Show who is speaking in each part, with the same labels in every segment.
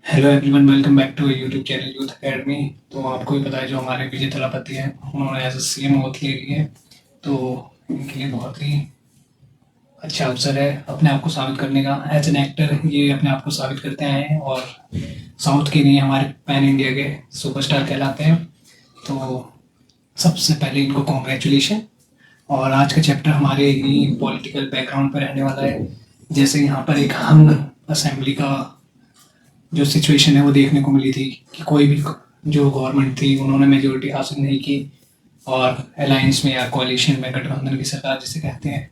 Speaker 1: Hello everyone, welcome back to YouTube channel youth academy. तो आपको भी पता है जो हमारे विजय थलापति हैं उन्होंने एज ए सीएम ओथ ले ली है। तो इनके लिए बहुत ही अच्छा अवसर है अपने आप को साबित करने का। एज एन एक्टर ये अपने आप को साबित करते आए हैं और साउथ के नहीं, हमारे पैन इंडिया के सुपरस्टार कहलाते हैं। तो सबसे पहले इनको कॉन्ग्रेचुलेशन। और आज का चैप्टर हमारे ही पॉलिटिकल बैकग्राउंड पर रहने वाला है। जैसे यहाँ पर एक हंग असेंबली का जो सिचुएशन है वो देखने को मिली थी कि कोई भी जो गवर्नमेंट थी उन्होंने मेजोरिटी हासिल नहीं की और अलायंस में या कोalition में गठबंधन की सरकार जिसे कहते हैं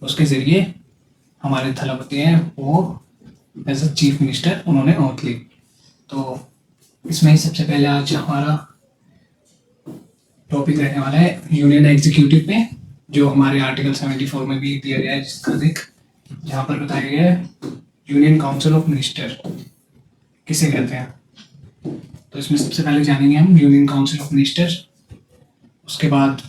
Speaker 1: उसके ज़रिए हमारे थलापति हैं वो एज अ चीफ मिनिस्टर उन्होंने ओथ ली। तो इसमें ही सबसे पहले आज हमारा टॉपिक रहने वाला है यूनियन एग्जीक्यूटिव पे, जो हमारे आर्टिकल 74 में भी दिया गया है, जिसका जिक्र जहाँ पर बताया गया है यूनियन काउंसिल ऑफ मिनिस्टर किसे कहते हैं। तो इसमें सबसे पहले जानेंगे हम यूनियन काउंसिल ऑफ मिनिस्टर। उसके बाद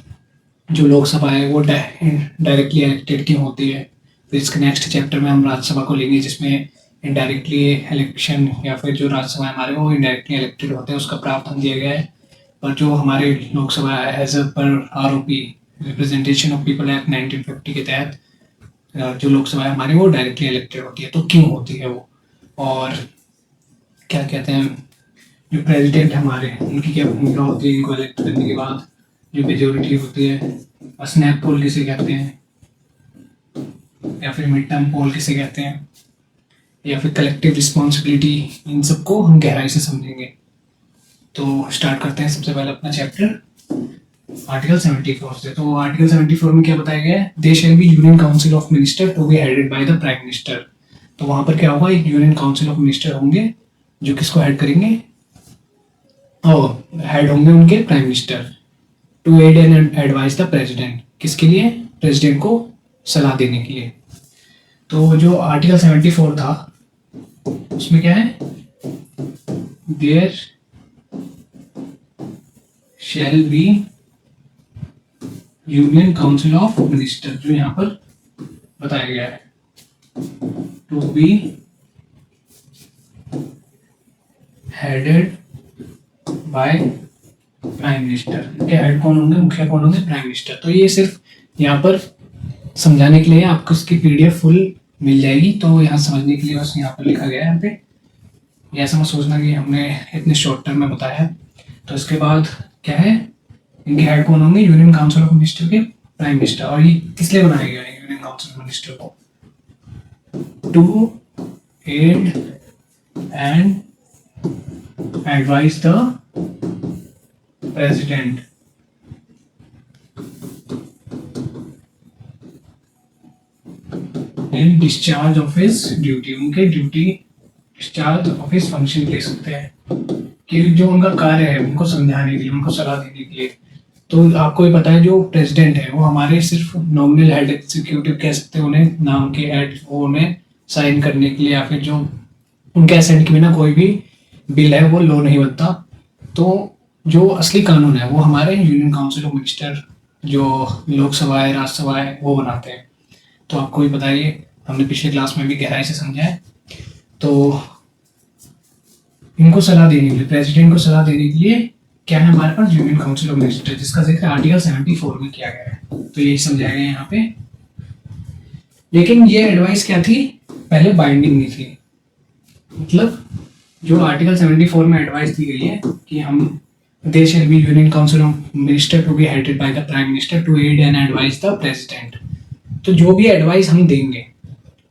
Speaker 1: जो लोकसभा है वो डायरेक्टली इलेक्टेड क्यों होती है। फिर इसके नेक्स्ट चैप्टर में हम राज्यसभा को लेंगे जिसमें इनडायरेक्टली इलेक्शन या फिर जो राज्यसभा हमारे वो इनडायरेक्टली इलेक्टेड होते हैं उसका प्रावधान दिया गया है। पर जो हमारे लोकसभा एज पर ROP representation of people act 1950 के तहत जो लोकसभा है हमारी वो डायरेक्टली इलेक्टेड होती है। तो क्यों होती है वो, और क्या कहते हैं जो प्रेसिडेंट हमारे उनकी क्या भूमिका होती है इनको इलेक्ट करने के बाद, जो मेजोरिटी होती है, स्नैप पोल किसे कहते हैं, या फिर मिड टर्म पोल किसे कहते हैं, या फिर कलेक्टिव रिस्पॉन्सिबिलिटी, इन सबको हम गहराई से समझेंगे। तो स्टार्ट करते हैं सबसे पहले अपना चैप्टर आर्टिकल 74 से। तो आर्टिकल 74 में क्या बताया गया है, they shall be union council of minister to be headed by the prime minister. तो वहां पर क्या होगा, एक यूनियन काउंसिल ऑफ मिनिस्टर होंगे जो किसको हेड करेंगे, हेड होंगे उनके prime minister. To aid and advise the president, किसके लिए, प्रेसिडेंट को सलाह देने के लिए। तो जो आर्टिकल 74 था उसमें क्या है, there shall be union council of minister, जो यहाँ पर बताया गया है to be headed by prime minister. के हेड कौन होंगे, मुखिया कौन होंगे, प्राइम मिनिस्टर। तो ये सिर्फ यहाँ पर समझाने के लिए, आपको इसकी पीडीएफ फुल मिल जाएगी तो यहाँ समझने के लिए बस यहाँ पर लिखा गया है। यहाँ पे ऐसा मत सोचना कि हमने इतने शॉर्ट टर्म में बताया है। तो इसके बाद क्या है, इनके हेड कौन होंगे, यूनियन काउंसिल ऑफ मिनिस्टर के प्राइम मिनिस्टर। और ये किस लिए बनाया गया है यूनियन काउंसिल ऑफ मिनिस्टर को, to aid and advise the president in discharge of his duty, उनके duty discharge of his function कह सकते हैं कि जो उनका कार्य है उनको समझाने के लिए, उनको सलाह देने के लिए। तो आपको भी पता है जो प्रेसिडेंट है वो हमारे सिर्फ नॉमिनल हेड एग्जीक्यूटिव कह सकते हैं उन्हें, नाम के हेड, वो उन्हें साइन करने के लिए या फिर जो उनके असेंट के बिना कोई भी बिल है वो लॉ नहीं बनता। तो जो असली कानून है वो हमारे यूनियन काउंसिल ऑफ मिनिस्टर, जो लोकसभा है राज्यसभा है वो बनाते हैं। तो आपको भी बताइए, हमने पिछले क्लास में भी गहराई से समझा है। तो इनको सलाह देने के लिए, प्रेसिडेंट को सलाह देने के लिए क्या है हमारे पास, यूनियन काउंसिल ऑफ मिनिस्टर, जिसका जिक्र आर्टिकल 74 में किया गया है। तो यही समझाया गया यहाँ पे। लेकिन ये एडवाइस क्या थी, पहले बाइंडिंग नहीं थी। मतलब जो आर्टिकल 74 में एडवाइस दी गई है कि हम they shall be union council of minister to be headed by the prime minister to aid and advise the president. तो जो भी एडवाइस हम देंगे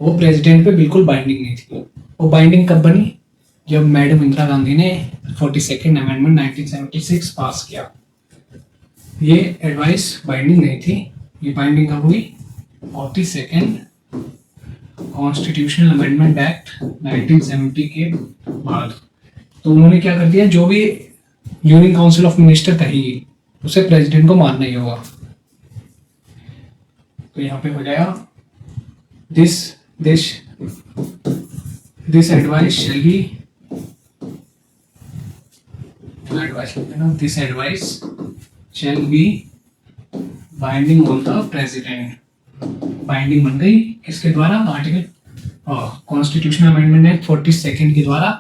Speaker 1: वो प्रेसिडेंट पे बिल्कुल बाइंडिंग नहीं थी। वो बाइंडिंग कब बनी, जब मैडम इंदिरा गांधी ने 42nd अमेंडमेंट 1976 पास किया। ये एडवाइस बाइंडिंग नहीं थी। ये बाइंडिंग कब हुई, 42nd कॉन्स्टिट्यूशनल अमेंडमेंट एक्ट 1970 के बाद। तो उन्होंने क्या कर दिया, जो भी यूनियन काउंसिल ऑफ मिनिस्टर कहेगी उसे प्रेसिडेंट को मानना ही होगा। तो यहाँ पे हो जाएगा this advice shall be, this advice shall be binding on the president. Binding बन गई किसके द्वारा, article constitutional amendment act 42nd के द्वारा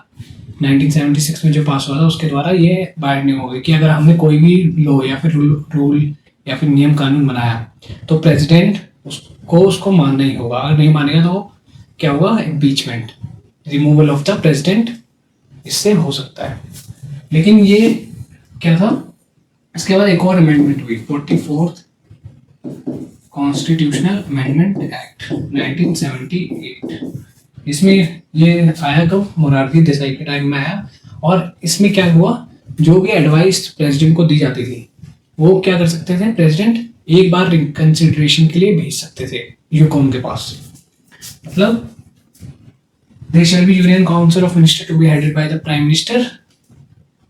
Speaker 1: 1976 में जो पास हुआ था उसके द्वारा ये बाइंडिंग हो गई कि अगर हमने कोई भी लॉ या फिर रूल या फिर नियम कानून बनाया तो प्रेसिडेंट उसको मानना ही होगा। अगर नहीं मानेगा तो क्या होगा, impeachment, removal of the president इससे हो सकता है। लेकिन ये क्या था, इसके बाद एक और अमेंडमेंट हुई, 44th कॉन्स्टिट्यूशनल अमेंडमेंट एक्ट 1978। इसमें ये आया कब, मोरारजी देसाई के टाइम में आया। और इसमें क्या हुआ, जो भी एडवाइस प्रेसिडेंट को दी जाती थी वो क्या कर सकते थे, प्रेसिडेंट एक बार रिकंसिडरेशन के लिए भेज सकते थे यूकॉम के पास। मतलब there shall be union council of minister to be headed by the prime minister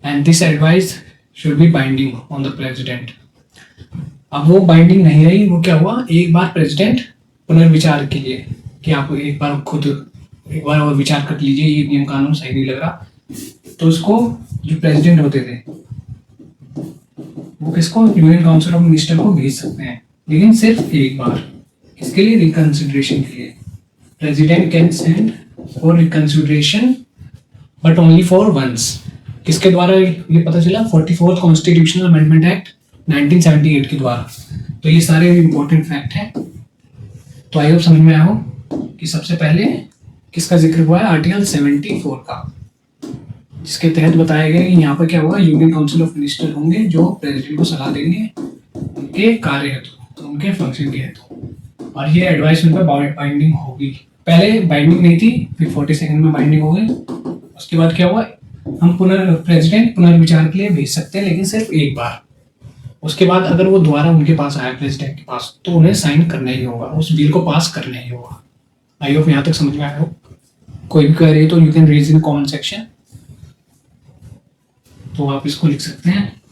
Speaker 1: and this advice should be binding on the president। अब वो बाइंडिंग नहीं रही, वो क्या हुआ, एक बार प्रेसिडेंट पुनर्विचार के लिए कि आप एक बार और विचार कर लीजिए, ये नियम कानून सही नहीं लग रहा, तो उसको जो प्रेसिडेंट होते थे वो किसको, यूनियन काउंसिल ऑफ मिनिस्टर को भेज सकते हैं, लेकिन सिर्फ एक बार। इसके लिए रिकंसिडरेशन के लिए president can send for reconsideration but only for once. किसके द्वारा ये पता चला, 44th कॉन्स्टिट्यूशनल अमेंडमेंट एक्ट 1978 के द्वारा। तो ये सारे इंपॉर्टेंट फैक्ट हैं। तो आई होप समझ में आया हो कि सबसे पहले किसका जिक्र हुआ है, आर्टिकल 74 का, जिसके तहत बताया गया कि यहाँ पर क्या हुआ, यूनियन काउंसिल ऑफ मिनिस्टर होंगे जो प्रेसिडेंट को सलाह देंगे उनके कार्य हेतु, उनके फंक्शन के हेतु, और ये एडवाइस उन पर बाइंडिंग होगी। पहले बाइंडिंग नहीं थी, फिर 42nd में बाइंडिंग हो गई। उसके बाद क्या हुआ, हम प्रेसिडेंट पुनर्विचार के लिए भेज सकते हैं, लेकिन सिर्फ एक बार। उसके बाद अगर वो दोबारा उनके पास आया, प्रेसिडेंट के पास, तो उन्हें साइन करना ही होगा, उस बिल को पास करना ही होगा। आई होप यहाँ तक समझ में आया हो। कोई भी क्वेरी तो you can raise in comment section, तो आप इसको लिख सकते हैं।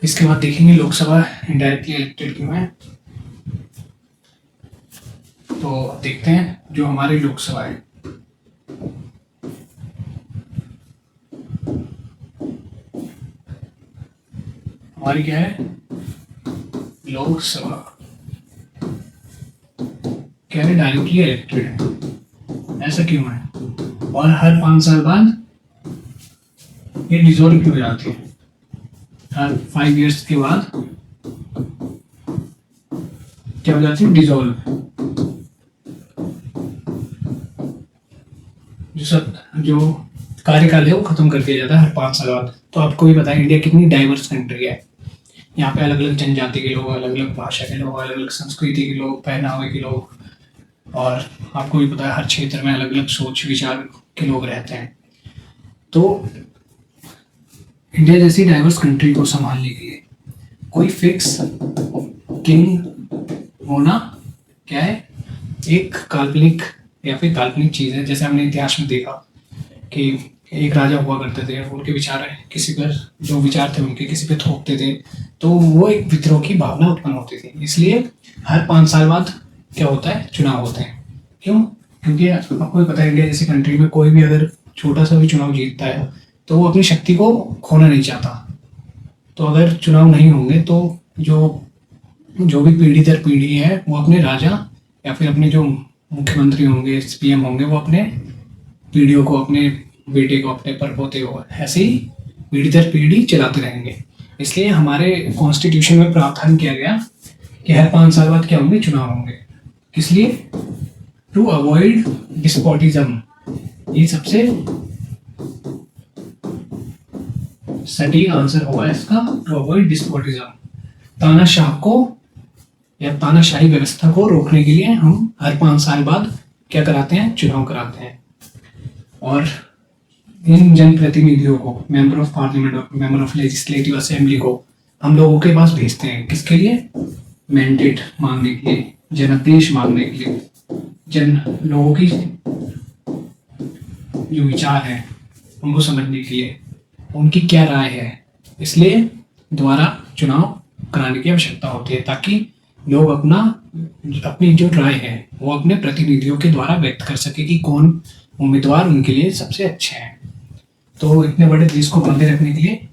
Speaker 1: इसके बाद देखेंगे लोकसभा इनडायरेक्टली इलेक्टेड क्यों है। तो अब देखते हैं जो हमारी लोकसभा है, हमारी क्या है, लोकसभा क्या है, डायरेक्टली इलेक्टेड है। ऐसा क्यों है, और हर 5 साल बाद ये डिसॉल्व क्यों हो जाती है, हर 5 years के बाद क्या हो जाती है, डिसॉल्व। जो कार्यकाल है वो खत्म कर दिया जाता है हर 5 साल बाद। तो आपको भी पता है इंडिया कितनी डाइवर्स कंट्री है, यहाँ पे अलग अलग जनजाति के लोग, अलग अलग भाषा के लोग, अलग अलग संस्कृति के लोग, पहनावे के लोग, और आपको भी पता है हर क्षेत्र में अलग अलग सोच विचार के लोग रहते हैं। तो इंडिया जैसी डाइवर्स कंट्री को संभालने के लिए कोई फिक्स किंग होना क्या है, एक काल्पनिक या फिर काल्पनिक चीज़ है। जैसे हमने इतिहास में देखा कि एक राजा हुआ करते थे, उनके विचार किसी पर, जो विचार थे उनके किसी पे थोपते थे, तो वो एक विद्रोह की भावना उत्पन्न होती थी। इसलिए हर 5 साल बाद क्या होता है, चुनाव होते हैं। क्यों, क्योंकि आपको भी पता है इंडिया जैसी कंट्री में कोई भी अगर छोटा सा भी चुनाव जीतता है तो वो अपनी शक्ति को खोना नहीं चाहता। तो अगर चुनाव नहीं होंगे तो जो भी पीढ़ी दर पीढ़ी है वो अपने राजा या फिर अपने जो मुख्यमंत्री होंगे, पीएम होंगे, वो अपने पीढ़ियों को, अपने बेटे को, अपने परपोते को ऐसे ही पीढ़ी दर पीढ़ी चलाते रहेंगे। इसलिए हमारे कॉन्स्टिट्यूशन में प्रावधान किया गया कि हर 5 साल बाद क्या होंगे, चुनाव होंगे। किस लिए, टू अवॉइड डिस्पोटिज्म। ये सबसे सटीक आंसर होगा इसका, टू अवॉइड डिस्पोटिज्म। तानाशाह को या तानाशाही व्यवस्था को रोकने के लिए हम हर 5 साल बाद क्या कराते हैं, चुनाव कराते हैं। और इन जनप्रतिनिधियों को, मेंबर ऑफ पार्लियामेंट और मेंबर ऑफ लेजिस्लेटिव असेंबली को हम लोगों के पास भेजते हैं। किसके लिए, मैंडेट मांगने के लिए, जनादेश मांगने के लिए, लोगों की जो विचार है उनको समझने के लिए, उनकी क्या राय है। इसलिए दोबारा चुनाव कराने की आवश्यकता होती है ताकि लोग अपनी जो राय है वो अपने प्रतिनिधियों के द्वारा व्यक्त कर सके कि कौन उम्मीदवार उनके लिए सबसे अच्छे हैं। तो इतने बड़े देश को बांधे रखने के लिए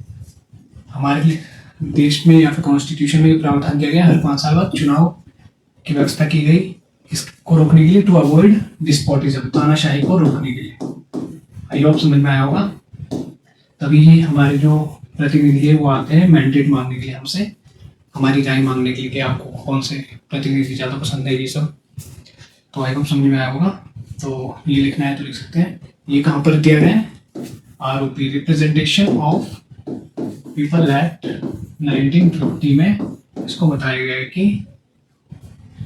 Speaker 1: हमारे लिए देश में या फिर कॉन्स्टिट्यूशन में प्रावधान किया गया, हर 5 साल बाद चुनाव की व्यवस्था की गई, इसको रोकने के लिए, टू अवॉइड डिस्पोटिज्म, तानाशाही को रोकने के लिए। आई होप समझ में आया होगा। तभी हमारे जो प्रतिनिधि है वो आते हैं मैंडेट मांगने के लिए हमसे, हमारी राय मांगने के लिए कि आपको कौन से प्रतिनिधि ज़्यादा पसंद है, ये सब। तो आई होप समझ में आया होगा। तो ये लिखना है तो लिख सकते हैं। ये कहाँ पर दिया गया है? ROP, representation of people act 1950 में इसको बताया गया है कि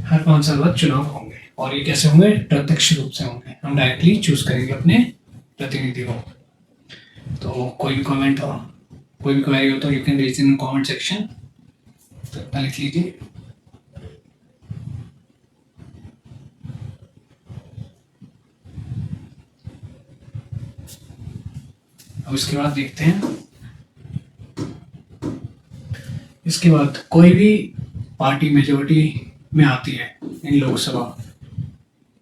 Speaker 1: हर 5 साल बाद चुनाव होंगे, और ये कैसे होंगे? प्रत्यक्ष रूप से होंगे। हम डायरेक्टली चूज करेंगे अपने प्रतिनिधि को। तो कोई भी कमेंट हो, कोई भी क्वेरी हो तो you can raise in comment section. तो इतना लिख लीजिए। अब इसके बाद देखते हैं, इसके बाद कोई भी पार्टी मेजोरिटी में आती है इन लोकसभा,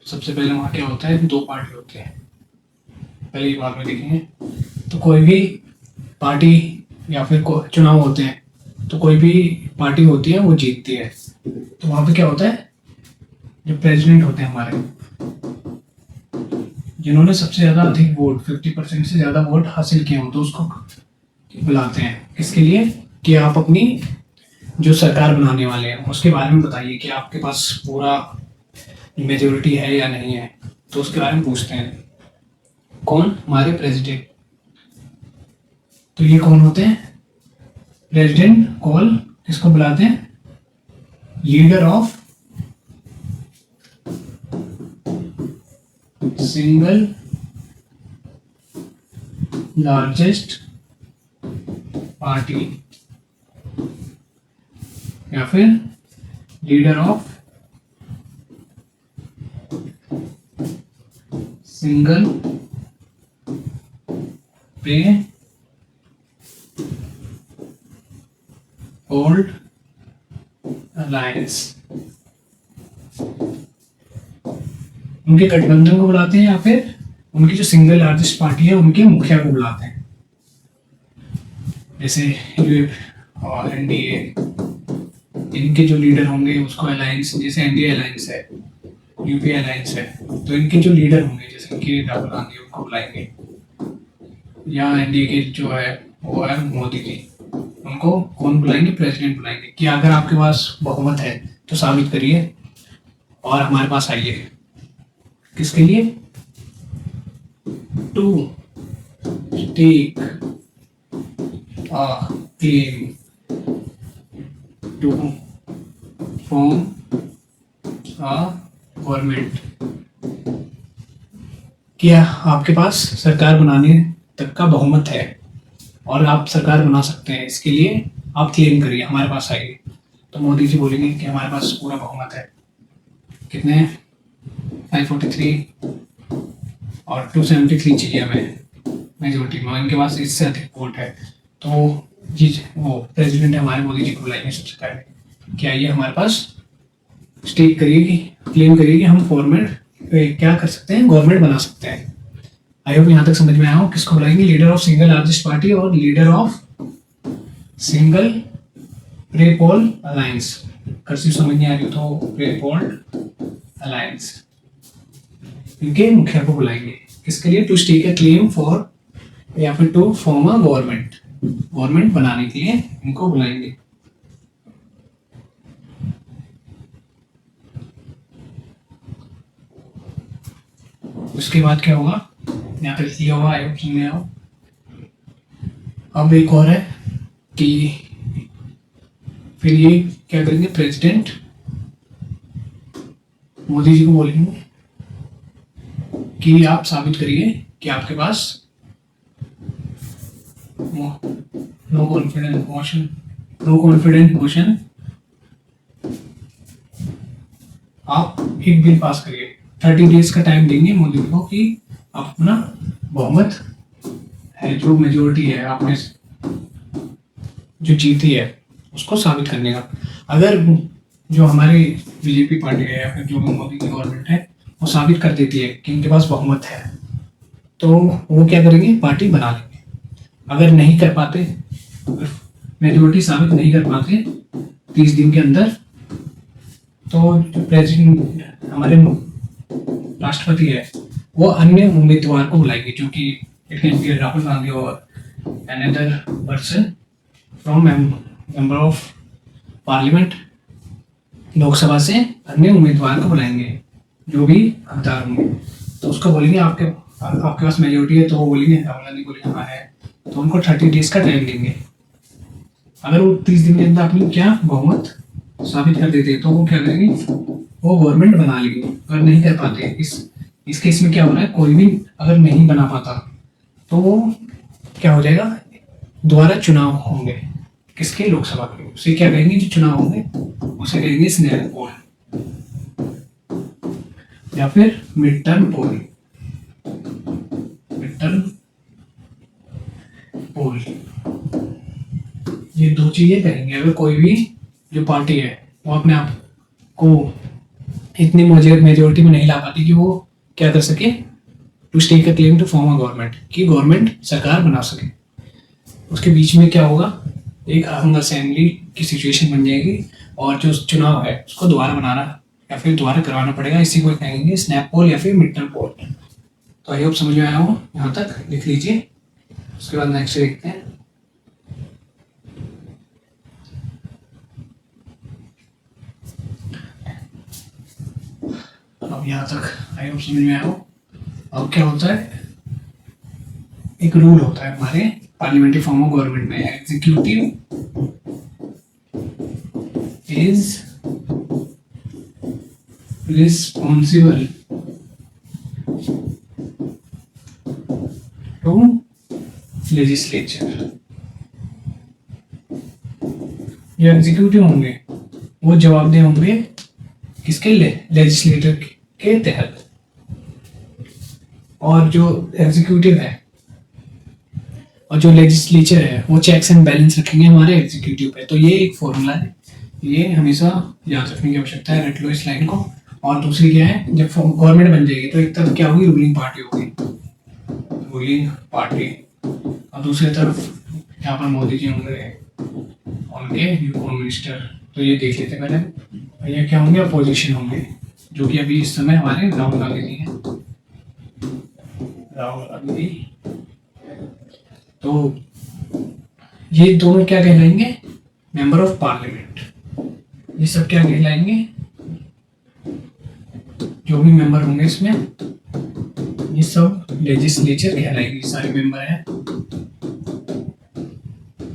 Speaker 1: सबसे पहले वहाँ क्या होता है? 2 पार्टी होते हैं, पहले ही बात में देखेंगे। तो कोई भी पार्टी या फिर चुनाव होते हैं, तो कोई भी पार्टी होती है वो जीतती है। तो वहाँ पे क्या होता है? जो प्रेसिडेंट होते हैं हमारे, जिन्होंने सबसे ज़्यादा अधिक वोट 50% से ज़्यादा वोट हासिल किए हों, तो उसको बुलाते हैं। किसके लिए? कि आप अपनी जो सरकार बनाने वाले हैं उसके बारे में बताइए कि आपके पास पूरा मेजोरिटी है या नहीं है। तो उसके बारे में पूछते हैं। कौन? हमारे प्रेसिडेंट। तो ये कौन होते हैं? प्रेसिडेंट कॉल किसको बुलाते हैं? Leader of single largest party, या फिर लीडर ऑफ सिंगल पे ओल्ड अलायंस। उनके गठबंधन को बुलाते हैं, या फिर उनकी जो सिंगल लार्जेस्ट पार्टी है उनके मुखिया को बुलाते हैं। जैसे यूएफ और एनडीए, इनके जो लीडर होंगे उसको अलायंस, जैसे एनडीए अलायंस है, यूपीए अलायंस है, तो इनके जो लीडर होंगे जैसे इनके राहुल गांधी, उनको बुलाएंगे। या एनडीए के जो है वो है मोदी जी, उनको कौन बुलाएंगे? प्रेसिडेंट बुलाएंगे कि अगर आपके पास बहुमत है तो साबित करिए और हमारे पास आइए। किसके लिए? To take a claim to form a government. क्या आपके पास सरकार बनाने तक का बहुमत है और आप सरकार बना सकते हैं, इसके लिए आप क्लेम करिए, हमारे पास आइए। तो मोदी जी बोलेंगे कि हमारे पास पूरा बहुमत है। कितने? 543 और 273 चाहिए हमें मेजोरिटी में, इनके पास इससे अधिक वोट है। तो जी वो प्रेसिडेंट है हमारे, मोदी जी को बुलाएंगे सबसे पहले कि आइए हमारे पास, स्टेट करिए, क्लेम करिए कि हम फॉर्मेट क्या कर सकते हैं, गवर्नमेंट बना सकते हैं। आई होप यहाँ तक समझ में आया हो। किसको बुलाएंगे? Leader of single largest party और leader of single pre poll alliance. Cursive समझ नहीं आ रही तो प्री पोल अलायंस, इनके मुखिया को बुलाएंगे। किसके लिए? To stake a claim for, या फिर to form a government, government बनाने के लिए इनको बुलाएंगे। उसके बाद क्या होगा? यहाँ पे लिखा हुआ है, ऑप्शन में आओ। अब एक और है कि फिर ये क्या करेंगे? प्रेसिडेंट मोदी जी को बोलेंगे कि आप साबित करिए कि आपके पास नो कॉन्फिडेंस मोशन, आप एक बिल पास करिए। 30 डेज का टाइम देंगे मोदी को कि आप अपना बहुमत है, जो मेजोरिटी है आपने जो जीती है उसको साबित करने का। अगर जो हमारी बीजेपी पार्टी है या फिर जो मोदी की गवर्नमेंट है वो साबित कर देती है कि इनके पास बहुमत है, तो वो क्या करेंगे? पार्टी बना लेंगे। अगर नहीं कर पाते, मेजोरिटी साबित नहीं कर पाते 30 दिन के अंदर, तो जो प्रेसिडेंट हमारे राष्ट्रपति है वो अन्य उम्मीदवार को बुलाएंगे जो कि it can be Rahul Gandhi और another person from member of parliament, Lok Sabha से अन्य उम्मीदवार को बुलाएंगे जो भी हकदार होंगे। तो उसको बोलेंगे आपके पास मेजोरिटी है, तो वो बोलेंगे राहुल गांधी बोलेंगे हाँ है, तो उनको 30 डेज का टाइम देंगे। अगर वो 30 दिन के अंदर अपनी क्या बहुमत साबित कर देते तो वो क्या करेंगे, वो गवर्नमेंट बना लेंगे। अगर नहीं कर पाते, इस केस में क्या हो रहा है, कोई भी अगर नहीं बना पाता तो वो क्या हो जाएगा, दोबारा चुनाव होंगे। किसके? लोकसभा के। उसे क्या कहेंगे, जो चुनाव होंगे उसे कहेंगे स्नैप पोल या फिर मिड टर्म पोल। मिड टर्म पोल, ये दो चीजें कहेंगे। अगर कोई भी जो पार्टी है वो अपने आप को इतनी मेजोरिटी में नहीं ला पाती कि वो क्या कर सके, to stake a claim to form a government, कि गवर्नमेंट सरकार बना सके, उसके बीच में क्या होगा, एक हंग असेंबली की सिचुएशन बन जाएगी और जो चुनाव है उसको दोबारा बनाना या फिर दोबारा करवाना पड़ेगा। इसी को कहेंगे स्नैप पोल या फिर मिड टर्म पोल। तो आई होप समझ में आया हो, यहाँ तक लिख लीजिए। उसके बाद नेक्स्ट देखते हैं। अब यहाँ तक आई होप समझ में आया हो। अब क्या होता है, एक रूल होता है हमारे पार्लियामेंट्री फॉर्म ऑफ गवर्नमेंट में, executive is responsible to legislature. जो एग्जीक्यूटिव होंगे वो जवाबदेह होंगे किसके लिए, लेजिस्लेटर के तहत। और जो एग्जीक्यूटिव है और जो लेजिस्लेचर है वो चेक्स एंड बैलेंस रखेंगे हमारे एग्जीक्यूटिव पे। तो ये एक फॉर्मूला है, ये हमेशा याद रखने की आवश्यकता है, रट लो इस लाइन को। और दूसरी क्या है, जब गवर्नमेंट बन जाएगी तो एक तरफ क्या होगी, रूलिंग पार्टी होगी, रूलिंग पार्टी, और दूसरी तरफ यहाँ पर मोदी जी होंगे, उनके होम मिनिस्टर। तो ये देख लेते पहले, ये क्या होंगे, अपोजिशन होंगे, जो कि अभी इस समय हमारे राहुल गांधी जी हैं, राहुल गांधी। तो ये दोनों क्या कहलाएंगे, मेंबर ऑफ पार्लियामेंट। ये सब क्या कहलाएंगे, जो भी मेंबर होंगे इसमें, ये सब लेजिस्लेचर कहलाएंगे। सारे मेंबर हैं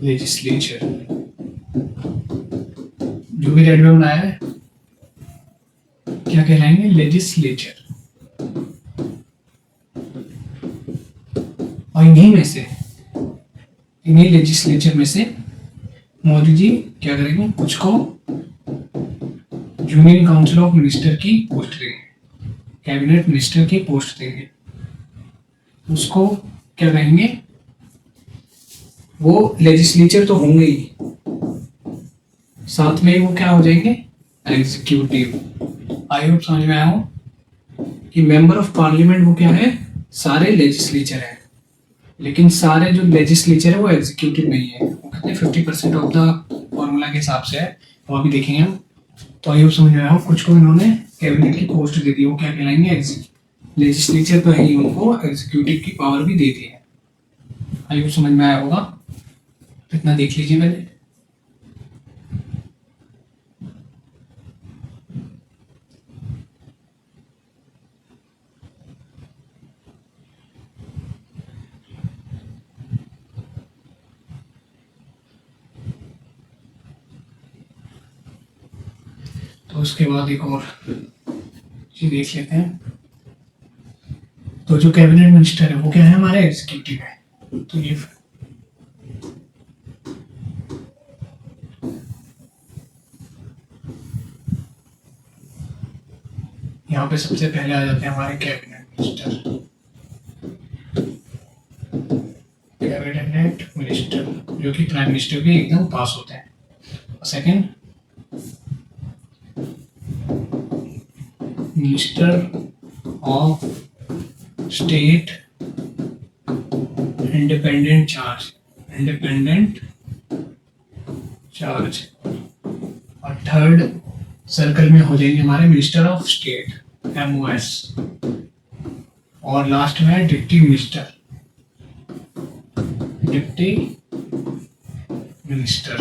Speaker 1: लेजिस्लेचर। जो भी रेड में बनाया है क्या कहलाएंगे, लेजिस्लेचर। और इन्हीं लेजिस्लेचर में से मोदी जी क्या करेंगे, कुछ को यूनियन काउंसिल ऑफ मिनिस्टर की पोस्ट देंगे, कैबिनेट मिनिस्टर की पोस्ट देंगे। उसको क्या कहेंगे, वो लेजिस्लेचर तो होंगे ही, साथ में वो क्या हो जाएंगे, एग्जीक्यूटिव। आई होप समझ में आया हो कि मेंबर ऑफ पार्लियामेंट वो क्या है, सारे लेजिस्लेचर है, लेकिन सारे जो लेजिस्लेचर है वो एग्जीक्यूटिव नहीं है। वो कितने 50% ऑफ द फॉर्मूला के हिसाब से है, वो अभी देखेंगे हम। तो आई होप समझ में आया हो। कुछ को इन्होंने कैबिनेट की पोस्ट दे दी, वो क्या कहलाएंगे, लेजिस्लेचर तो है ही, उनको एग्जीक्यूटिव की पावर भी दे दी है। आई होप समझ में आया होगा, इतना देख लीजिए पहले। तो उसके बाद एक और चीज देख लेते हैं। तो जो कैबिनेट मिनिस्टर है वो क्या है, हमारे एग्जीक्यूटिव है। तो ये यहाँ पे सबसे पहले आ जाते हैं हमारे कैबिनेट मिनिस्टर। कैबिनेट मिनिस्टर जो कि प्राइम मिनिस्टर के एकदम पास होते हैं। Second, minister of state independent charge. और थर्ड सर्कल में हो जाएंगे हमारे मिनिस्टर ऑफ स्टेट MOS। और लास्ट में डिप्टी मिनिस्टर डिप्टी मिनिस्टर।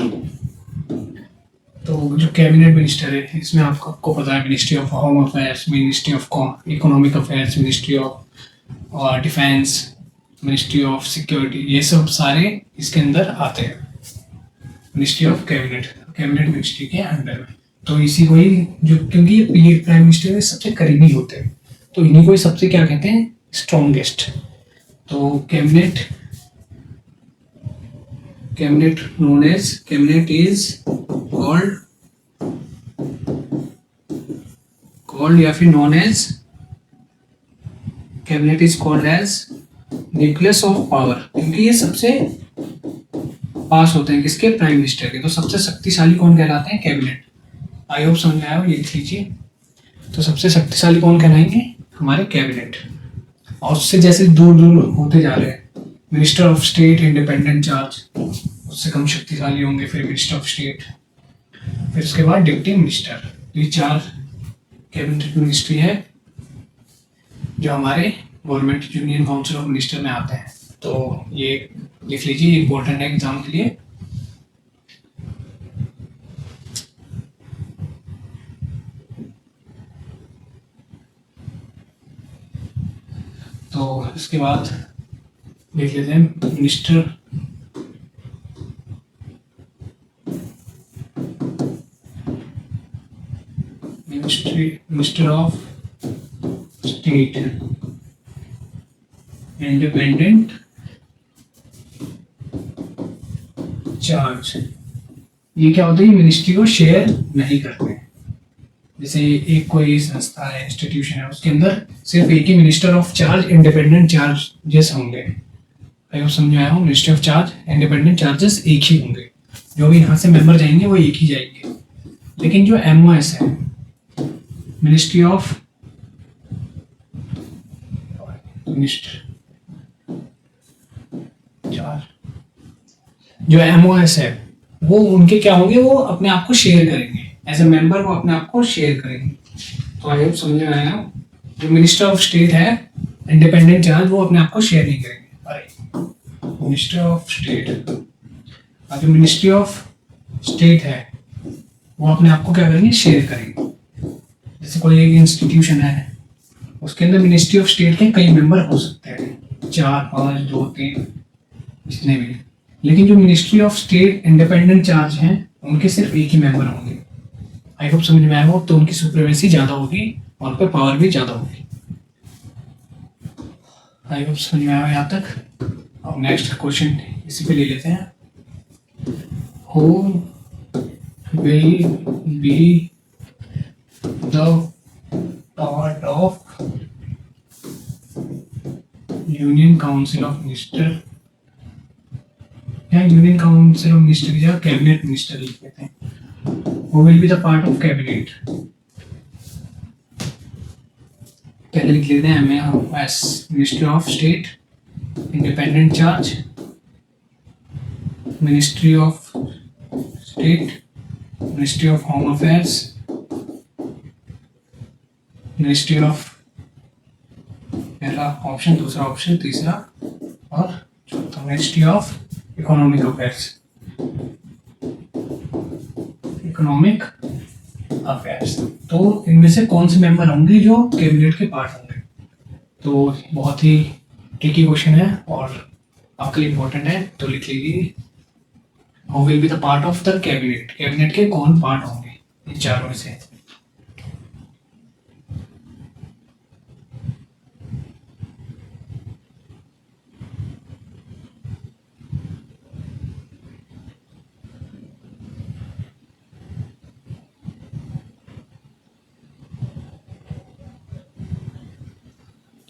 Speaker 1: तो जो कैबिनेट मिनिस्टर है इसमें आपको पता है ministry of home affairs, ministry of economic affairs, ministry of defence, ministry of security, ये सब सारे इसके अंदर आते हैं मिनिस्ट्री ऑफ कैबिनेट मिनिस्ट्री के अंडर में। तो इसी को ही जो, क्योंकि ये प्राइम मिनिस्टर के सबसे करीबी होते हैं तो इन्हीं को ही सबसे क्या कहते हैं, स्ट्रॉन्गेस्ट। तो cabinet known as, cabinet is called या फिर known as, cabinet is called as nucleus of power, क्योंकि ये सबसे पास होते हैं किसके, प्राइम मिनिस्टर के। तो सबसे शक्तिशाली कौन कहलाते हैं, कैबिनेट। आई होप समझ में आया हो, ये लिख लीजिए। तो सबसे शक्तिशाली कौन कहलाएंगे, हमारे कैबिनेट। और उससे जैसे दूर दूर होते जा रहे हैं, minister of state independent charge, उससे कम शक्तिशाली होंगे, फिर मिनिस्टर ऑफ स्टेट, फिर उसके बाद डिप्टी मिनिस्टर। ये 4 कैबिनेट मिनिस्ट्री है जो हमारे government union council of minister में आते हैं। तो ये लिख लीजिए, इंपॉर्टेंट है एग्जाम के लिए। तो इसके बाद देख लेते हैं minister of state independent charge. ये क्या होता है, मिनिस्ट्री को शेयर नहीं करते। जैसे एक कोई संस्था है, इंस्टीट्यूशन है, उसके अंदर सिर्फ एक ही minister of charge independent charges होंगे। अगर समझाया हूँ, ministry of charge independent charges एक ही होंगे, जो भी यहाँ से मेंबर जाएंगे वो एक ही जाएंगे। लेकिन जो MOS है, मिनिस्ट्री ऑफ मिनिस्टर चार्ज, जो MOS है वो उनके क्या होंगे, वो अपने आप को शेयर करेंगे, एज ए मेंबर वो अपने आप को शेयर करेंगे। तो आई होप समझ में आया। जो मिनिस्टर ऑफ स्टेट है इंडिपेंडेंट चार्ज, वो अपने आप को शेयर नहीं करेंगे। अरे मिनिस्टर ऑफ स्टेट, और जो मिनिस्ट्री ऑफ स्टेट है वो अपने आप को क्या करेंगे, शेयर करेंगे। जैसे कोई एक इंस्टीट्यूशन है, उसके अंदर मिनिस्ट्री ऑफ स्टेट के कई मेंबर हो सकते हैं, 4, 5, 2, 3, जितने भी। लेकिन जो ministry of state independent charge हैं उनके सिर्फ एक ही मेंबर होंगे। आई होप समझ में आया हो। तो उनकी सुप्रीमेसी ज़्यादा होगी और उन पर पावर भी ज़्यादा होगी। आई होप समझ में आया यहाँ तक। अब नेक्स्ट क्वेश्चन इसी पे ले लेते हैं। Who will be the part of union council of minister, या यूनियन काउंसिल ऑफ मिनिस्टर की जगह कैबिनेट मिनिस्टर लिख लेते हैं। Who will be the part of cabinet? पहले लिख लेते हैं MOS, ministry of state independent charge, ministry of state, ministry of home affairs, ministry of, पहला ऑप्शन, दूसरा ऑप्शन, तीसरा और चौथा ministry of economic affairs, economic affairs. तो इनमें से कौन से मेंबर होंगे जो कैबिनेट के पार्ट होंगे? तो बहुत ही ट्रिकी क्वेश्चन है और आपके लिए इम्पोर्टेंट है, तो लिख लीजिए who will be the part of the cabinet. Cabinet के कौन पार्ट होंगे इन चारों में से?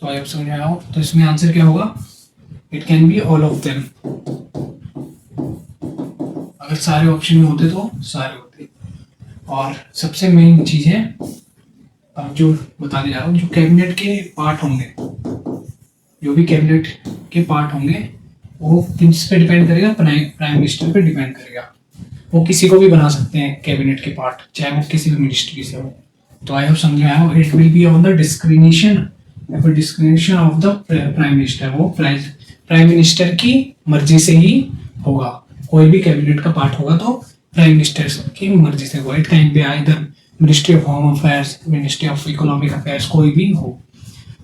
Speaker 1: तो आप समझ आया हो। तो इसमें आंसर क्या होगा? It can be all of them. अगर सारे ऑप्शन में होते तो सारे होते। और सबसे मेन चीज है, अब जो बताने जा रहा हूँ, जो कैबिनेट के पार्ट होंगे, जो भी कैबिनेट के पार्ट होंगे वो किस पे डिपेंड करेगा? प्राइम मिनिस्टर पे डिपेंड करेगा। वो किसी को भी बना सकते हैं कैबिनेट के पार्ट, चाहे वो किसी भी मिनिस्ट्री से हो। तो आई होप समझ में आया हो। It will be on the discrimination of the prime minister. वो प्राइम मिनिस्टर की मर्जी से ही होगा। कोई भी कैबिनेट का पार्ट होगा तो प्राइम मिनिस्टर की मर्जी से होगा। It can be either ministry of home affairs, ministry of economic affairs, कोई भी हो,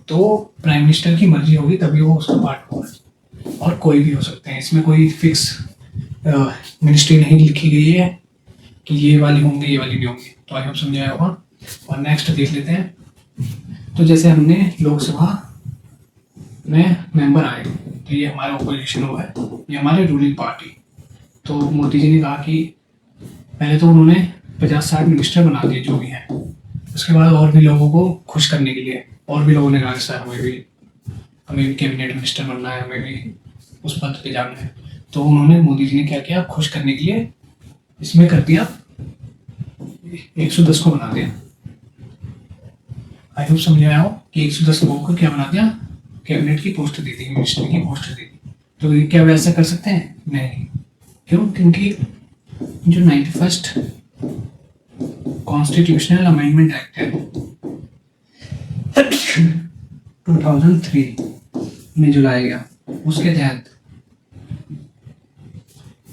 Speaker 1: तो प्राइम मिनिस्टर की मर्जी होगी तभी वो उसका पार्ट होगा। और कोई भी हो सकते हैं, इसमें कोई फिक्स मिनिस्ट्री नहीं लिखी गई है कि ये वाली होंगे ये वाली नहीं होंगी। तो आई होप समझाया होगा। और नेक्स्ट देख लेते हैं। तो जैसे हमने लोकसभा में मेंबर आए, तो ये हमारा ओपोजिशन हुआ है, ये हमारे रूलिंग पार्टी। तो मोदी जी ने कहा कि पहले तो उन्होंने 50-60 मिनिस्टर बना दिए जो भी हैं, उसके बाद और भी लोगों को खुश करने के लिए और भी लोगों ने कहा सर हमें भी कैबिनेट मिनिस्टर बनना है, हमें भी उस पद पे जाना है। तो उन्होंने, मोदी जी ने क्या किया, खुश करने के लिए इसमें कर दिया, 110 को बना दिया। आई होप समझ आया हो कि 110 लोगों को क्या बना दिया, कैबिनेट की पोस्ट दे दी, मिनिस्टर की पोस्ट दे दी। तो ये क्या वैसा कर सकते हैं? नहीं। क्यों? क्योंकि जो 91st कॉन्स्टिट्यूशनल अमेंडमेंट एक्ट है 2003 में जो लाया गया, उसके तहत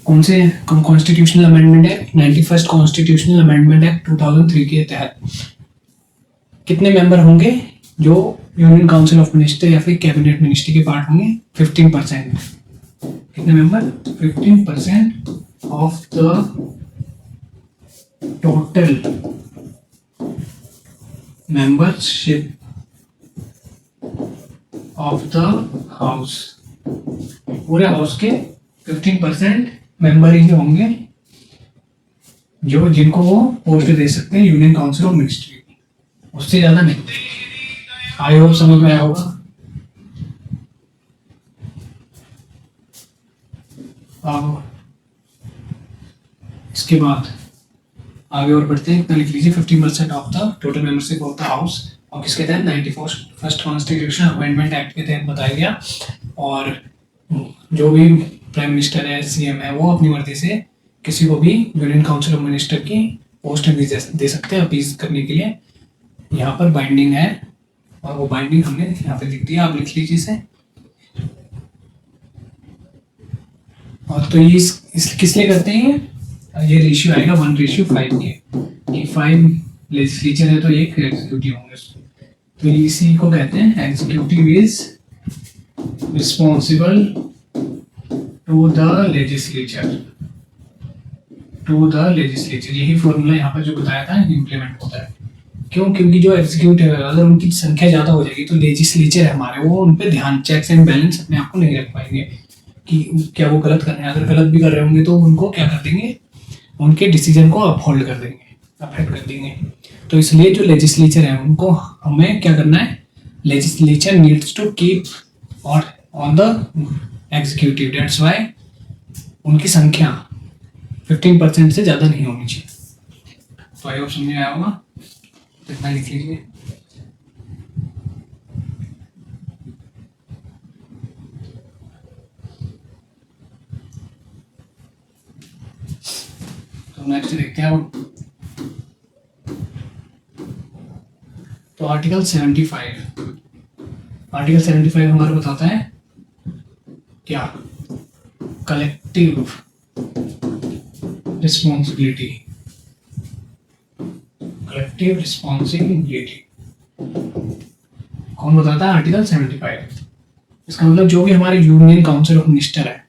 Speaker 1: कौन से constitutional amendment act, 91st constitutional amendment act 2003 के तहत कितने मेंबर होंगे जो यूनियन काउंसिल ऑफ मिनिस्टर या फिर कैबिनेट मिनिस्ट्री के पार्ट होंगे? 15%। कितने member? 15% of the total membership of the house. पूरे हाउस के 15% मेंबर ही होंगे जो जिनको वो पोस्ट दे सकते हैं यूनियन काउंसिल ऑफ मिनिस्ट्री, उससे ज्यादा नहीं। आई होप समझ में आया होगा। अब इसके बाद आगे और बढ़ते हैं। लिख लीजिए 15% of the total membership of the house, और किसके तहत? 91st कॉन्स्टिट्यूशन अमेंडमेंट एक्ट के तहत बताया गया। और जो भी प्राइम मिनिस्टर है, सीएम है, वो अपनी मर्जी से किसी को भी यूनियन काउंसिल ऑफ मिनिस्टर की पोस्ट दे सकते हैं अपील करने के लिए। यहाँ पर बाइंडिंग है, और वो बाइंडिंग हमने यहाँ पे लिख दिया, आप लिख लीजिए इसे। और तो ये इस किस लिए करते हैं? ये रेशियो आएगा 1:5 के, कि 5 लेजिस्लेचर है तो 1 एग्जीक्यूटिव होंगे। तो इसी को कहते हैं executive is responsible to the legislature. यही फॉर्मूला यहाँ पर जो बताया था इम्प्लीमेंट होता है। क्यों? क्योंकि जो एग्जीक्यूटिव है, अगर उनकी संख्या ज्यादा हो जाएगी तो लेजिस्लेचर है हमारे, वो उन पे ध्यान, चेक्स एंड बैलेंस अपने आप को नहीं रख पाएंगे कि क्या वो गलत कर रहे हैं। अगर गलत भी कर रहे होंगे तो उनको क्या कर देंगे, उनके डिसीजन को अपहोल्ड कर देंगे, अफेक्ट कर देंगे। तो इसलिए जो लेजिस्लेचर है उनको हमें क्या करना है, लेजिस्लेचर नीड्स टू कीप और on the executive, that's why उनकी संख्या 15% से ज्यादा नहीं होनी चाहिए। तो आई होप समझ में आया होगा। इतना लिख लीजिए। तो नेक्स्ट देखते हैं अब। तो आर्टिकल 75 हमारा बताता है क्या? Collective responsibility. कौन बताता है? आर्टिकल 75। इसका मतलब जो भी हमारे यूनियन काउंसिल ऑफ मिनिस्टर है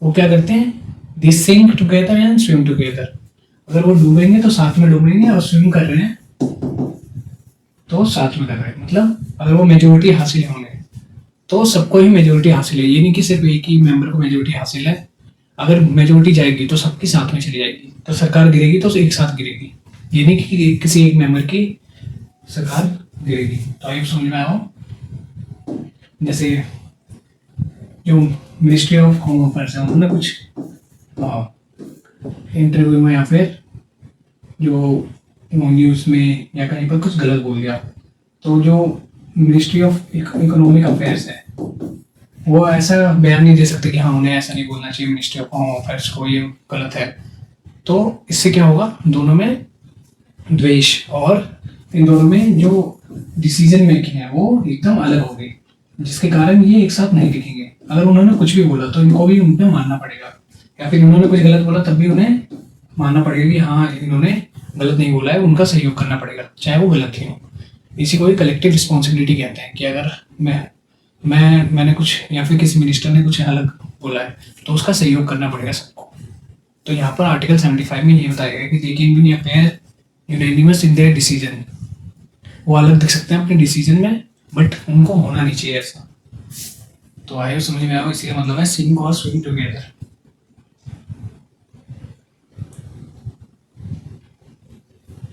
Speaker 1: वो क्या करते हैं? They sink together and swim together. अगर वो डूबेंगे तो साथ में डूबेंगे, और स्विम कर रहे हैं तो साथ में कर रहे हैं। मतलब अगर वो मेजोरिटी हासिल होंगे तो सबको ही मेजोरिटी हासिल है, ये नहीं कि सिर्फ एक ही मेंबर को मेजोरिटी हासिल है। अगर मेजोरिटी जाएगी तो सबकी साथ में चली जाएगी, तो सरकार गिरेगी तो एक साथ गिरेगी, ये नहीं कि किसी एक मेंबर की सरकार गिरेगी। तो आइए समझ में आओ। जैसे जो मिनिस्ट्री ऑफ होम अफेयर्स है, उन्होंने कुछ इंटरव्यू में या फिर जो न्यूज़ में या कहीं पर कुछ गलत बोल दिया, तो जो मिनिस्ट्री ऑफ इकोनॉमिक अफेयर्स है वो ऐसा बयान नहीं दे सकते कि हाँ उन्हें ऐसा नहीं बोलना चाहिए मिनिस्ट्री ऑफ होम अफेयर्स को, ये गलत है। तो इससे क्या होगा? दोनों में द्वेष, और इन दोनों में जो डिसीजन मेकिंग है वो एकदम अलग होगी, जिसके कारण ये एक साथ नहीं दिखेंगे। अगर उन्होंने कुछ भी बोला तो इनको भी उन पे मानना पड़ेगा, या फिर उन्होंने कुछ गलत बोला तब भी उन्हें मानना पड़ेगा कि हाँ इन्होंने गलत नहीं बोला है, उनका सहयोग करना पड़ेगा चाहे वो गलत ही हो। इसी को ही कलेक्टिव रिस्पॉन्सिबिलिटी कहते हैं कि अगर मैंने कुछ या फिर किसी मिनिस्टर ने कुछ अलग बोला है तो उसका सहयोग करना पड़ेगा सबको। तो यहाँ पर आर्टिकल 75 में ये बताया गया कि they can be appear unanimous in their decision. वो अलग दिख सकते हैं अपने डिसीजन में, बट उनको होना नहीं चाहिए ऐसा। तो आए समझ में आओ, इसका मतलब है सिंक और स्विम टुगेदर।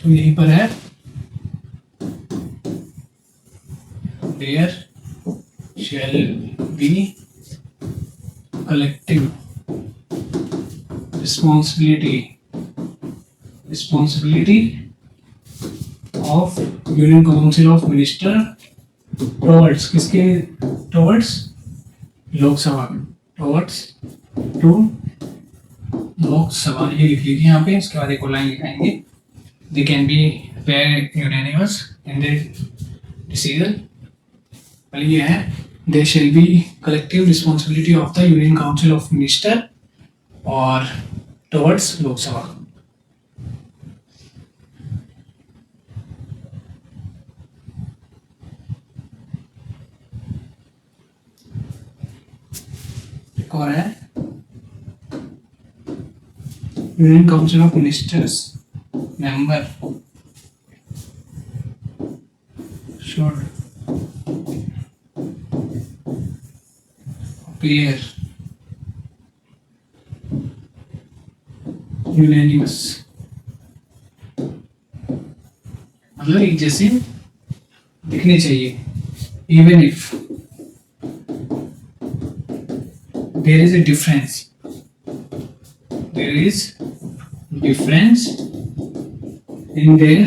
Speaker 1: तो यहीं पर है there shall be collective responsibility of Union Council of Minister towards किसके towards Lok Sabha towards to Lok Sabha. ये लिख लीजिए यहाँ पे, इसके बाद एक लाइन लिखाएंगे they can be very unanimous in their decision। पहले ये है there shall be collective responsibility of the Union Council of Minister और towards लोकसभा। एक और है union council of ministers member should appear unanimous। मतलब एक जैसे दिखने चाहिए, even if there is a difference in their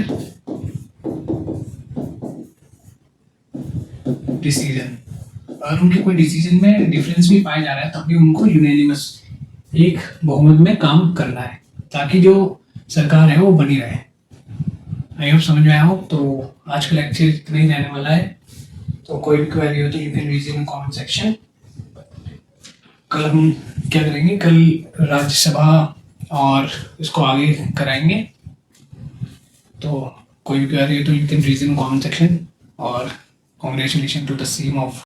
Speaker 1: decision. अगर उनके कोई डिसीजन में डिफरेंस भी पाया जा रहा है तब भी उनको यूनानिमस एक बहुमत में काम करना है ताकि जो सरकार है वो बनी रहे। आई होप समझ में आया हो। तो आज का लेक्चर इतना ही रहने वाला है। तो कोई भी क्वेरी हो तो you can reach in comment section. कल हम क्या करेंगे, कल राज्यसभा और इसको आगे कराएंगे। तो कोई भी क्वेरी हो तो you can reach in comment section. और congratulations to the team of